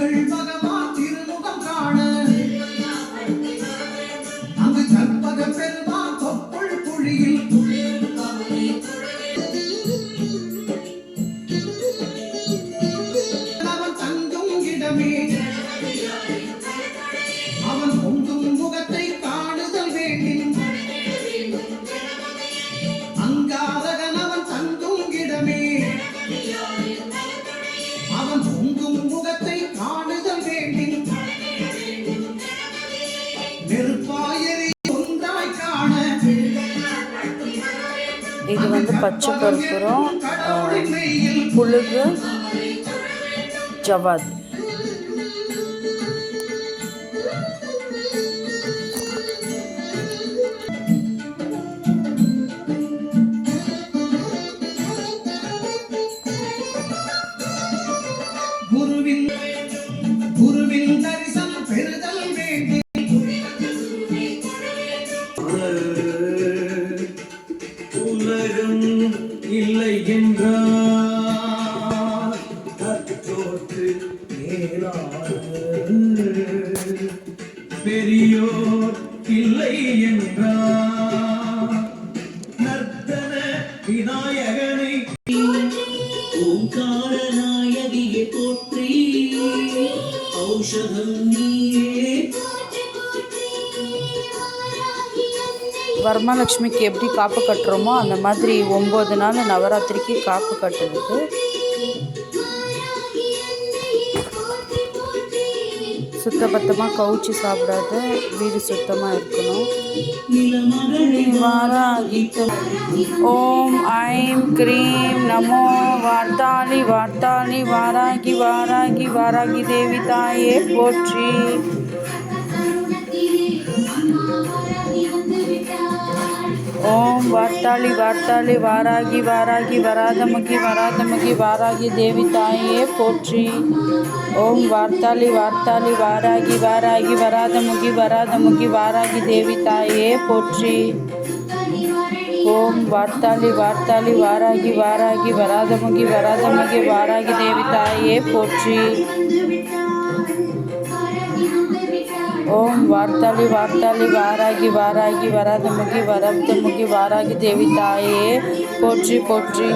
உங்கள் பகவான் திருமுகம் காண அங்கு கற்பக பெருமான் தொப்புள் குழியில் அவன் தங்கும் இடமே அவன் பொங்கும் முகத்தை காணுதல் வேண்டும் அங்காதகன் அவன் தங்கும் இடமே அவன் பொங்கும் முகத்தை காணுதல் வேண்டும் நெருப்பாயரை ஒன்றாய் காண இது வந்து பச்சை கற்பூரம், புழுகு, ஜவாது. குருவின் தரிசனம் பெறுதல் வேண்டும் உலகம் இல்லை என்றார் கற்றோர்க்கு பெரியோர் இல்லை என்றார் நர்த்தன விநாயகனை ஓங்கார நாயகியை போற்றி ஔஷதம் நீயே. வரமலட்சுமிக்கு எப்படி காப்பு கட்டுறோமோ அந்த மாதிரி 9 நாள் நவராத்திரிக்கு காப்பு கட்டுறது. சுத்தபத்தமாக கவுச்சி சாப்பிடாத, வீடு சுத்தமாக இருக்கணும். ஓம் ஐம் க்ரீம் நமோ வார்த்தாளி வார்த்தாளி வாராகி வாராகி வாராகி தேவி தாயே போற்றி. ஓம் வார்த்தாளி வார்த்தாளி வாராகி வாராகி வராதமுகி வராதமுகி வாராகி தேவி தாயே போற்றி. ஓம் வார்த்தாளி வார்த்தாளி வாராகி வாராகி வராதமுகி வராதமுகி வாராகி தேவி தாயே போற்றி. ஓம் வார்த்தாளி வார்த்தாளி வாராகி வாராகி வராதமுகி வராதமுகி வாராகி தேவி தாயே போற்றி. ஓம் வார்த்தாளி வார்த்தாளி வாராகி வாராகி வராதமுகி வராதமுகி வாராகி தேவி தாயே போற்றி போற்றி.